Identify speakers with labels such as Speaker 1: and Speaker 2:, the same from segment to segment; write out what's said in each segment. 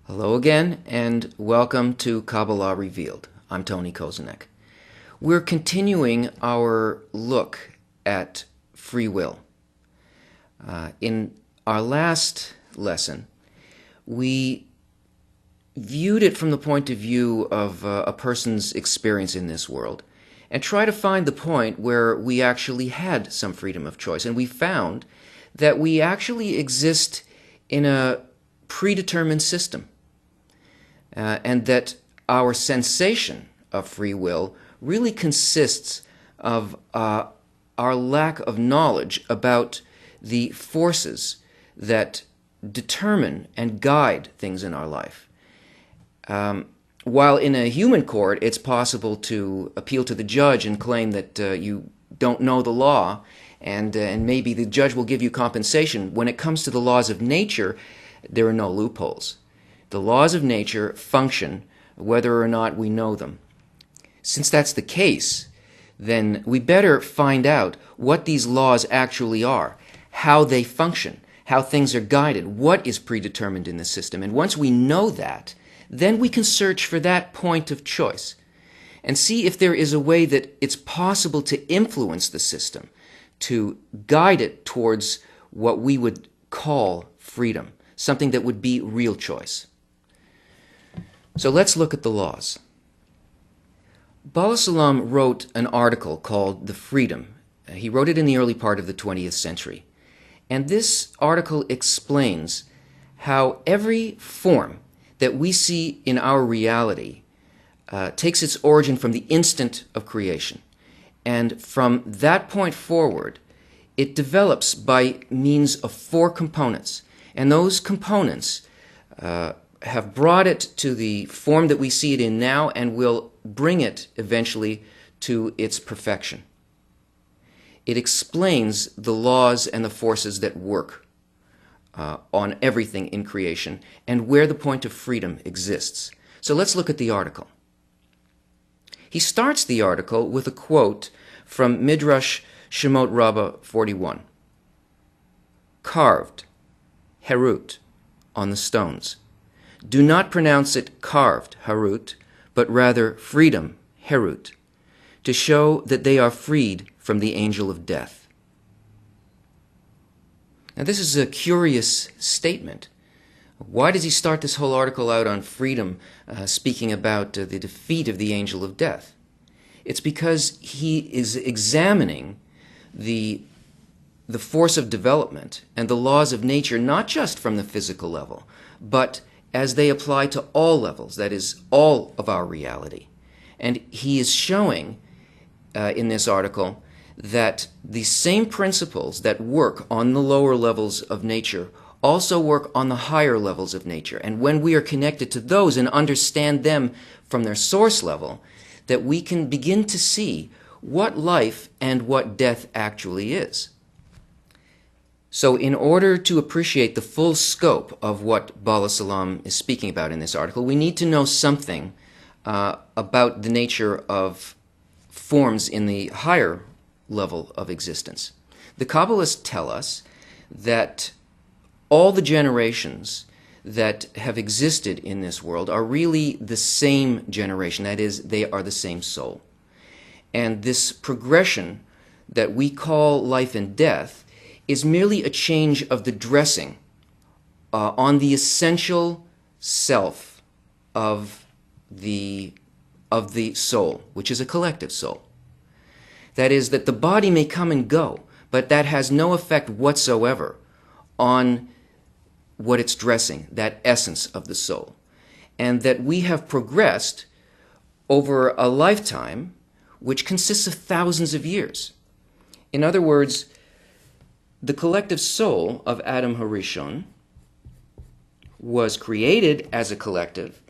Speaker 1: Hello again, and welcome to Kabbalah Revealed. I'm Tony Kozanek. We're continuing our look at free will. In our last lesson, we viewed it from the point of view of a person's experience in this world and try to find the point where we actually had some freedom of choice. And we found that we actually exist in a predetermined system. And that our sensation of free will really consists of our lack of knowledge about the forces that determine and guide things in our life. While in a human court, it's possible to appeal to the judge and claim that you don't know the law, and maybe the judge will give you compensation. When it comes to the laws of nature, there are no loopholes. The laws of nature function whether or not we know them. Since that's the case, then we better find out what these laws actually are, how they function, how things are guided, what is predetermined in the system. And once we know that, then we can search for that point of choice and see if there is a way that it's possible to influence the system, to guide it towards what we would call freedom, something that would be real choice. So let's look at the laws. KABBALAH wrote an article called The Freedom. He wrote it in the early part of the 20th century. And this article explains how every form that we see in our reality takes its origin from the instant of creation. And from that point forward, it develops by means of 4 components. And those components have brought it to the form that we see it in now and will bring it eventually to its perfection. It explains the laws and the forces that work on everything in creation and where the point of freedom exists. So let's look at the article. He starts the article with a quote from Midrash Shemot Rabbah 41. Carved, herut, on the stones. Do not pronounce it carved, harut, but rather freedom, herut, to show that they are freed from the angel of death. Now this is a curious statement. Why does he start this whole article out on freedom, speaking about the defeat of the angel of death? It's because he is examining the force of development and the laws of nature, not just from the physical level, but as they apply to all levels, that is, all of our reality. And he is showing in this article that the same principles that work on the lower levels of nature also work on the higher levels of nature. And when we are connected to those and understand them from their source level, that we can begin to see what life and what death actually is. So in order to appreciate the full scope of what KABBALAH is speaking about in this article, we need to know something about the nature of forms in the higher level of existence. The Kabbalists tell us that all the generations that have existed in this world are really the same generation. That is, they are the same soul. And this progression that we call life and death is merely a change of the dressing on the essential self of the soul, which is a collective soul. That is, that the body may come and go, but that has no effect whatsoever on what it's dressing, that essence of the soul. And that we have progressed over a lifetime which consists of thousands of years. In other words, the collective soul of Adam Harishon was created as a collective,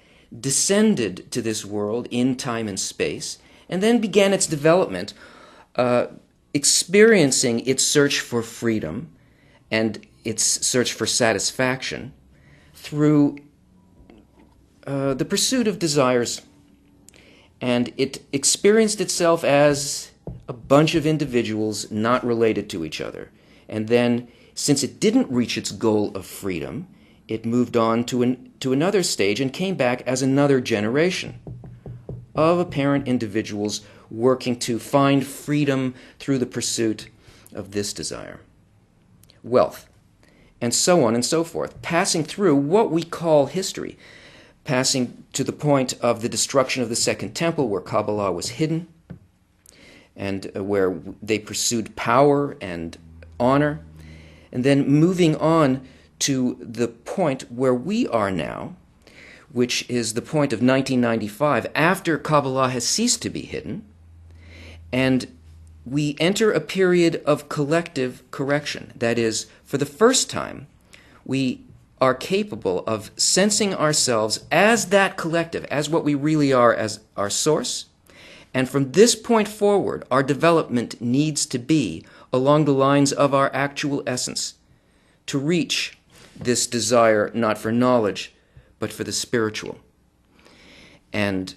Speaker 1: descended to this world in time and space, and then began its development, experiencing its search for freedom and its search for satisfaction through the pursuit of desires. And it experienced itself as a bunch of individuals not related to each other. And then, since it didn't reach its goal of freedom, it moved on to another stage and came back as another generation of apparent individuals working to find freedom through the pursuit of this desire, wealth, and so on and so forth, passing through what we call history, passing to the point of the destruction of the Second Temple, where Kabbalah was hidden, and where they pursued power and honor, and then moving on to the point where we are now, which is the point of 1995, after Kabbalah has ceased to be hidden, and we enter a period of collective correction. That is, for the first time, we are capable of sensing ourselves as that collective, as what we really are, as our source. And from this point forward, our development needs to be along the lines of our actual essence, to reach this desire not for knowledge, but for the spiritual. And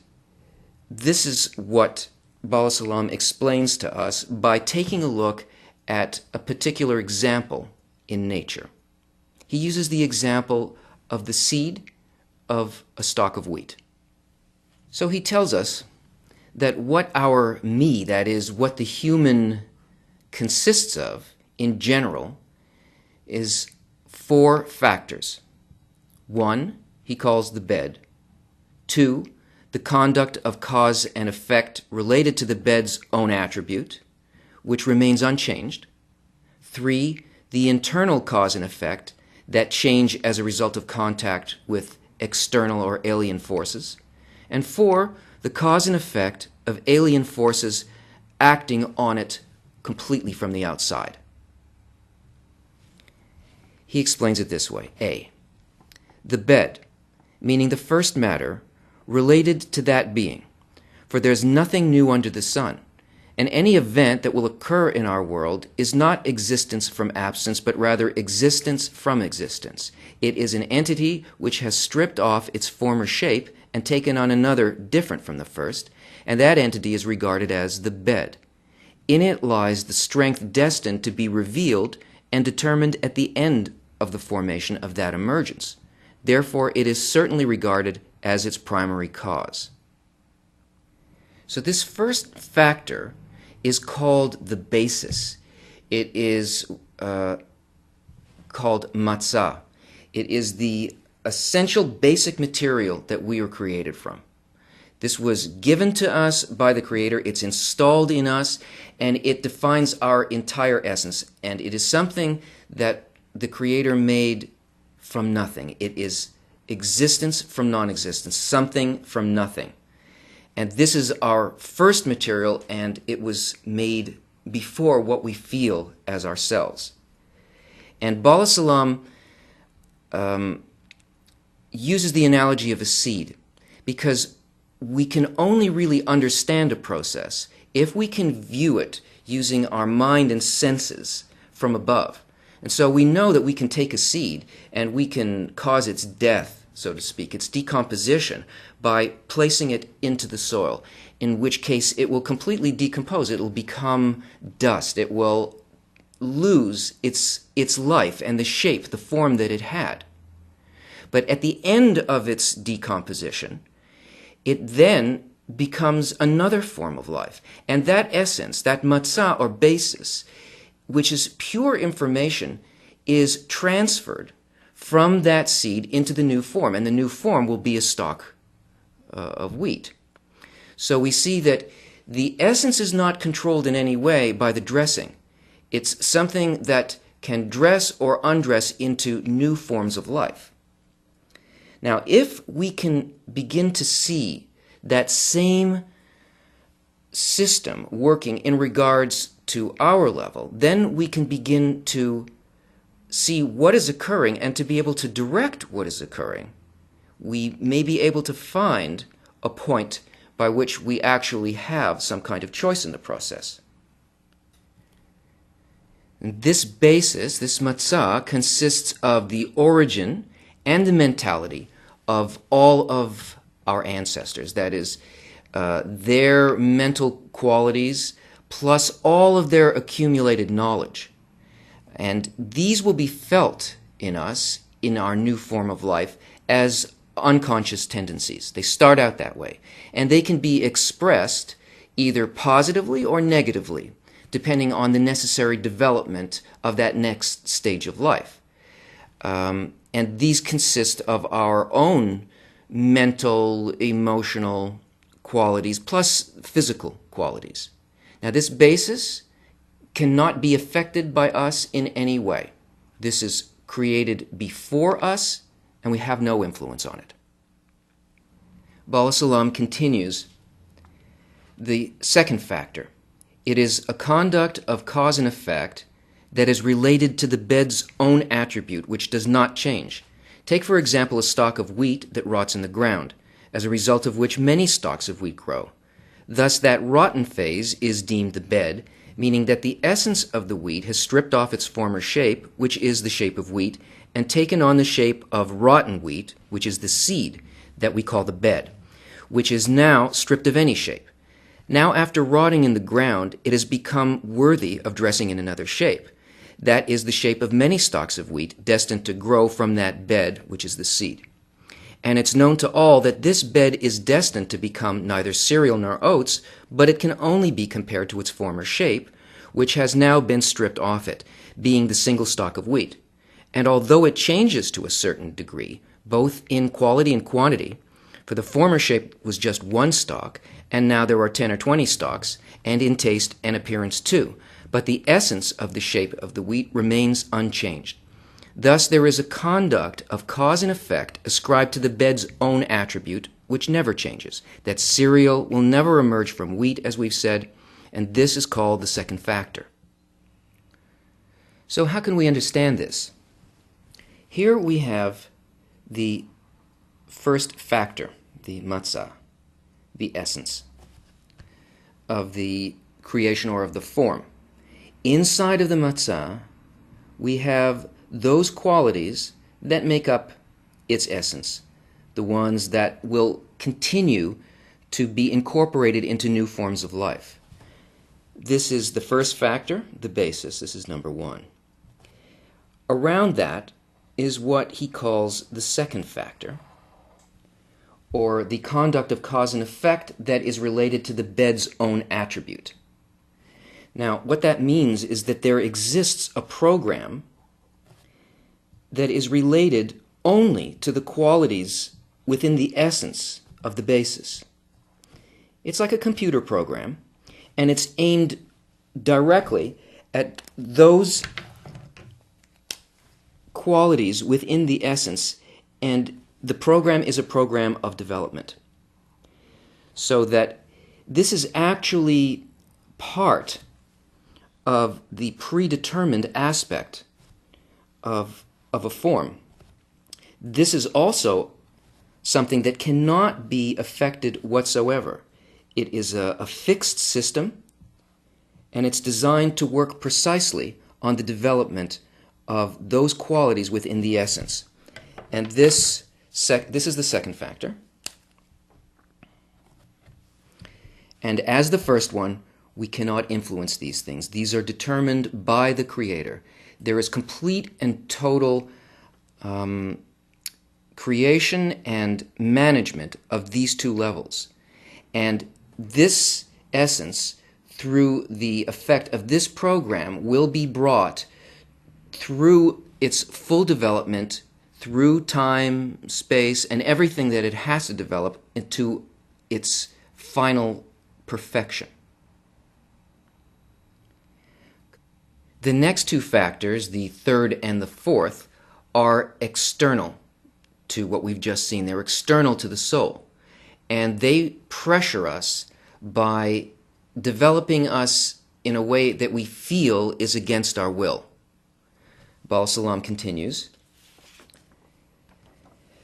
Speaker 1: this is what Kabbalah Salam explains to us by taking a look at a particular example in nature. He uses the example of the seed of a stalk of wheat. So he tells us that what our me, that is, what the human consists of in general, is 4 factors. 1, he calls the bed. 2, the conduct of cause and effect related to the bed's own attribute, which remains unchanged. 3, the internal cause and effect that change as a result of contact with external or alien forces. And 4, the cause and effect of alien forces acting on it completely from the outside. He explains it this way. A, the bed, meaning the first matter, related to that being, for there's nothing new under the sun, and any event that will occur in our world is not existence from absence, but rather existence from existence. It is an entity which has stripped off its former shape and taken on another different from the first, and that entity is regarded as the bed. In it lies the strength destined to be revealed and determined at the end of the formation of that emergence. Therefore, it is certainly regarded as its primary cause. So this first factor is called the basis. It is called matzah. It is the essential basic material that we are created from. This was given to us by the Creator, it's installed in us, and it defines our entire essence. And it is something that the Creator made from nothing. It is existence from non-existence, something from nothing. And this is our first material, and it was made before what we feel as ourselves. And Kabbalah Salam uses the analogy of a seed, because we can only really understand a process if we can view it using our mind and senses from above. And so we know that we can take a seed and we can cause its death, so to speak, its decomposition, by placing it into the soil, in which case it will completely decompose. It will become dust. It will lose its life and the shape, the form that it had. But at the end of its decomposition, it then becomes another form of life. And that essence, that matzah or basis, which is pure information, is transferred from that seed into the new form. And the new form will be a stalk of wheat. So we see that the essence is not controlled in any way by the dressing. It's something that can dress or undress into new forms of life. Now, if we can begin to see that same system working in regards to our level, then we can begin to see what is occurring and to be able to direct what is occurring. We may be able to find a point by which we actually have some kind of choice in the process. And this basis, this matzah, consists of the origin and the mentality of all of our ancestors. That is, their mental qualities plus all of their accumulated knowledge. And these will be felt in us, in our new form of life, as unconscious tendencies. They start out that way. And they can be expressed either positively or negatively, depending on the necessary development of that next stage of life. And these consist of our own mental, emotional qualities, plus physical qualities. Now, this basis cannot be affected by us in any way. This is created before us, and we have no influence on it. KABBALAH SWEsub continues the second factor. It is a conduct of cause and effect that is related to the bed's own attribute, which does not change. Take, for example, a stalk of wheat that rots in the ground, as a result of which many stalks of wheat grow. Thus, that rotten phase is deemed the bed, meaning that the essence of the wheat has stripped off its former shape, which is the shape of wheat, and taken on the shape of rotten wheat, which is the seed that we call the bed, which is now stripped of any shape. Now, after rotting in the ground, it has become worthy of dressing in another shape. That is the shape of many stalks of wheat destined to grow from that bed, which is the seed. And it's known to all that this bed is destined to become neither cereal nor oats, but it can only be compared to its former shape, which has now been stripped off it, being the single stalk of wheat. And although it changes to a certain degree, both in quality and quantity, for the former shape was just one stalk, and now there are 10 or 20 stalks, and in taste and appearance too, but the essence of the shape of the wheat remains unchanged. Thus there is a conduct of cause and effect ascribed to the bed's own attribute, which never changes. That cereal will never emerge from wheat, as we've said, and this is called the second factor. So how can we understand this? Here we have the first factor, the matzah, the essence of the creation or of the form. Inside of the matzah, we have those qualities that make up its essence, the ones that will continue to be incorporated into new forms of life. This is the first factor, the basis. This is number one. Around that is what he calls the second factor, or the conduct of cause and effect that is related to the bed's own attribute. Now, what that means is that there exists a program that is related only to the qualities within the essence of the basis. It's like a computer program, and it's aimed directly at those qualities within the essence, and the program is a program of development. So that this is actually part of the predetermined aspect of a form. This is also something that cannot be affected whatsoever. It is a fixed system, and it's designed to work precisely on the development of those qualities within the essence. And this is the second factor. And as the first one, We cannot influence these things. These are determined by the Creator. There is complete and total creation and management of these two levels. And this essence, through the effect of this program, will be brought through its full development, through time, space, and everything that it has to develop into its final perfection. The next two factors, the third and the fourth, are external to what we've just seen. They're external to the soul. And they pressure us by developing us in a way that we feel is against our will. Kabbalah Salam continues.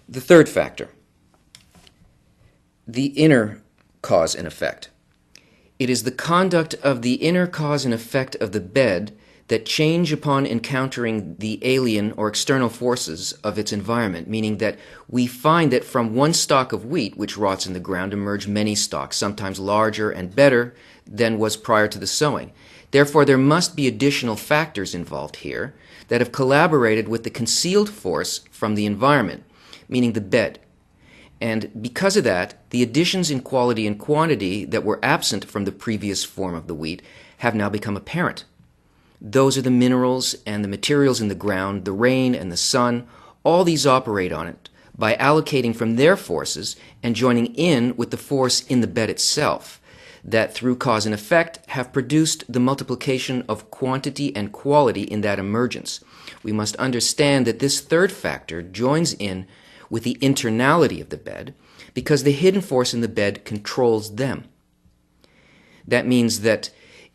Speaker 1: The third factor, the inner cause and effect. It is the conduct of the inner cause and effect of the bed that change upon encountering the alien or external forces of its environment, meaning that we find that from one stalk of wheat which rots in the ground emerge many stalks, sometimes larger and better than was prior to the sowing. Therefore, there must be additional factors involved here that have collaborated with the concealed force from the environment, meaning the bed. And because of that, the additions in quality and quantity that were absent from the previous form of the wheat have now become apparent. Those are the minerals and the materials in the ground, the rain and the sun. All these operate on it by allocating from their forces and joining in with the force in the bed itself, that through cause and effect have produced the multiplication of quantity and quality in that emergence. We must understand that this third factor joins in with the internality of the bed because the hidden force in the bed controls them. That means that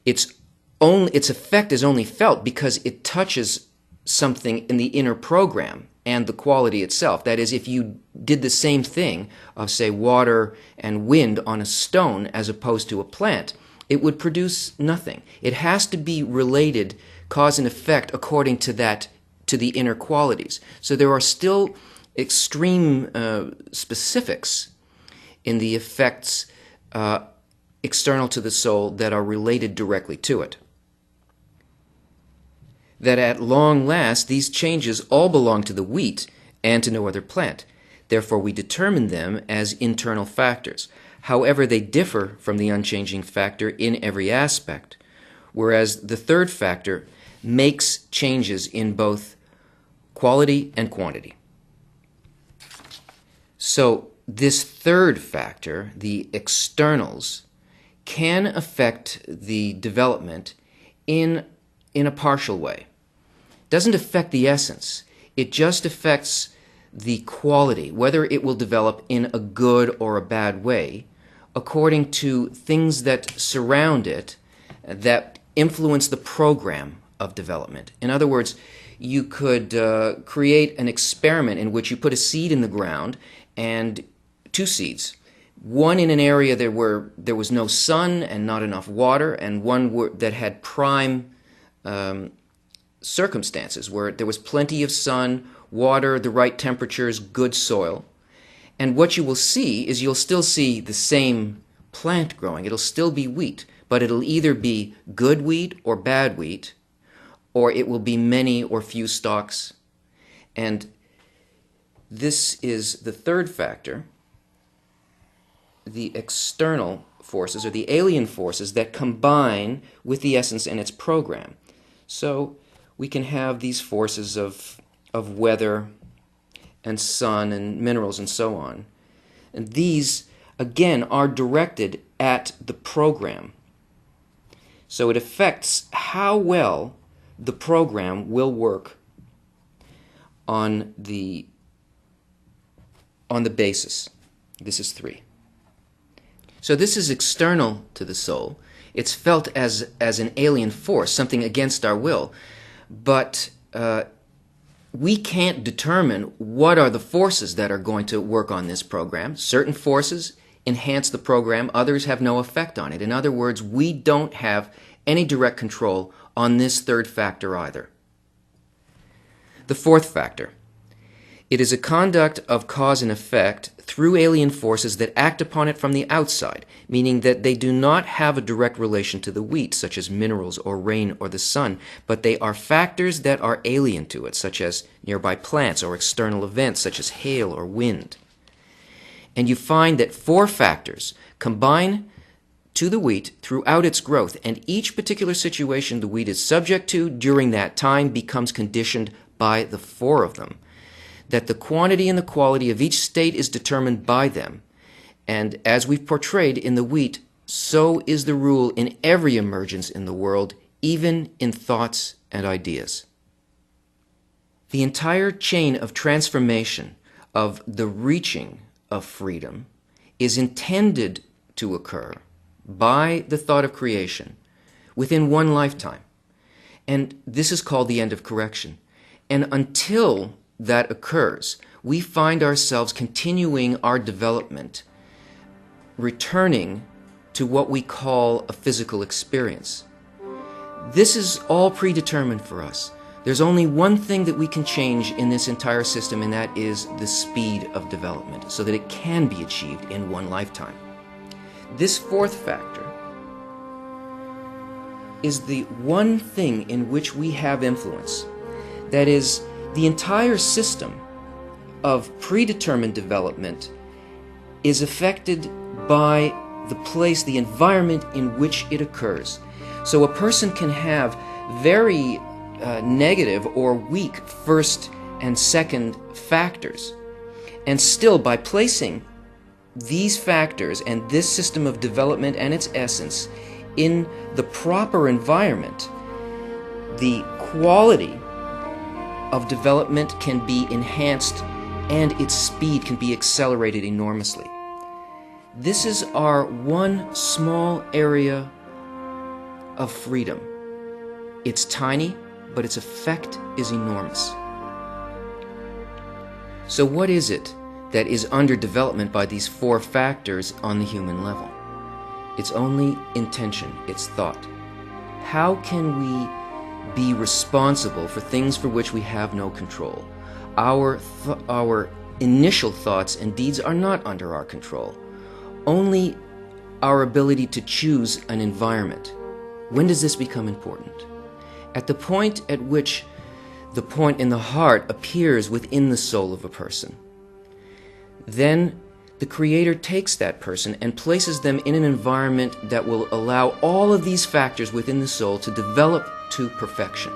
Speaker 1: its effect is only felt because it touches something in the inner program and the quality itself. That is, if you did the same thing of, say, water and wind on a stone as opposed to a plant, it would produce nothing. It has to be related, cause and effect, according to the inner qualities. So there are still extreme specifics in the effects external to the soul that are related directly to it. That at long last these changes all belong to the wheat and to no other plant. Therefore we determine them as internal factors. However, they differ from the unchanging factor in every aspect, whereas the third factor makes changes in both quality and quantity. So this third factor, the externals, can affect the development in a partial way. It doesn't affect the essence. It just affects the quality, whether it will develop in a good or a bad way, according to things that surround it that influence the program of development. In other words, you could create an experiment in which you put a seed in the ground and two seeds. One in an area where there was no sun and not enough water, and one that had prime circumstances where there was plenty of sun, water, the right temperatures, good soil. And what you will see is you'll still see the same plant growing. It'll still be wheat, but it'll either be good wheat or bad wheat, or it will be many or few stalks. And this is the third factor, the external forces or the alien forces that combine with the essence and its program. So we can have these forces of weather and sun and minerals and so on. And these, again, are directed at the program. So it affects how well the program will work on the basis. This is 3. So this is external to the soul. It's felt as an alien force, something against our will. But we can't determine what are the forces that are going to work on this program. Certain forces enhance the program, others have no effect on it. In other words, we don't have any direct control on this third factor either. The fourth factor. It is a conduct of cause and effect through alien forces that act upon it from the outside, meaning that they do not have a direct relation to the wheat, such as minerals or rain or the sun, but they are factors that are alien to it, such as nearby plants or external events, such as hail or wind. And you find that 4 factors combine to the wheat throughout its growth, and each particular situation the wheat is subject to during that time becomes conditioned by the 4 of them. That the quantity and the quality of each state is determined by them. And as we've portrayed in the wheat, so is the rule in every emergence in the world, even in thoughts and ideas. The entire chain of transformation, of the reaching of freedom, is intended to occur by the thought of creation within one lifetime. And this is called the end of correction. And until that occurs, we find ourselves continuing our development, returning to what we call a physical experience. This is all predetermined for us. There's only one thing that we can change in this entire system, and that is the speed of development, so that it can be achieved in one lifetime. This 4th factor is the one thing in which we have influence. That is, the entire system of predetermined development is affected by the place, the environment in which it occurs. So a person can have very negative or weak first and second factors, and still by placing these factors and this system of development and its essence in the proper environment, the quality of development can be enhanced and its speed can be accelerated enormously. This is our one small area of freedom. It's tiny, but its effect is enormous. So what is it that is under development by these 4 factors on the human level? It's only intention, it's thought. How can we be responsible for things for which we have no control? Our initial thoughts and deeds are not under our control. Only our ability to choose an environment. When does this become important? At the point at which the point in the heart appears within the soul of a person. Then the Creator takes that person and places them in an environment that will allow all of these factors within the soul to develop to perfection.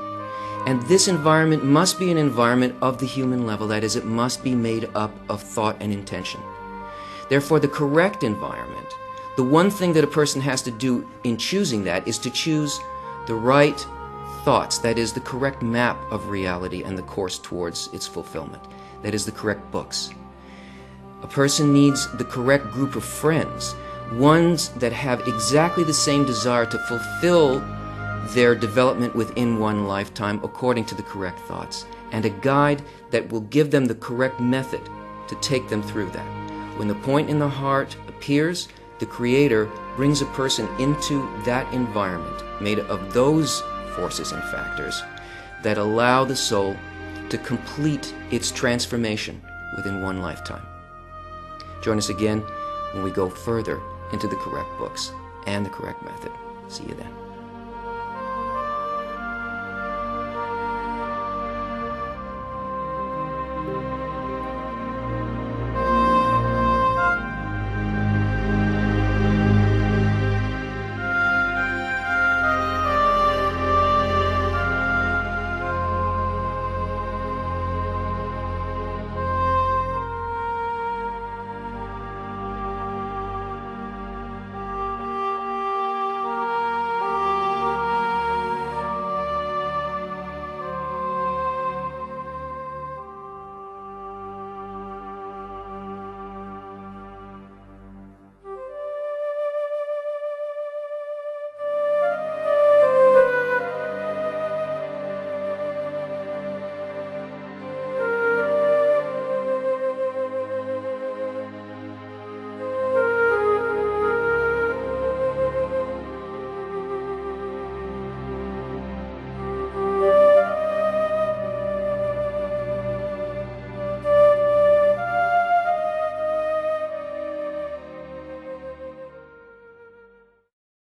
Speaker 1: And this environment must be an environment of the human level, that is, it must be made up of thought and intention. Therefore, the correct environment, the one thing that a person has to do in choosing that is to choose the right thoughts, that is, the correct map of reality and the course towards its fulfillment, that is, the correct books. A person needs the correct group of friends, ones that have exactly the same desire to fulfill their development within one lifetime according to the correct thoughts, and a guide that will give them the correct method to take them through that. When the point in the heart appears, the Creator brings a person into that environment made of those forces and factors that allow the soul to complete its transformation within one lifetime. Join us again when we go further into the correct books and the correct method. See you then.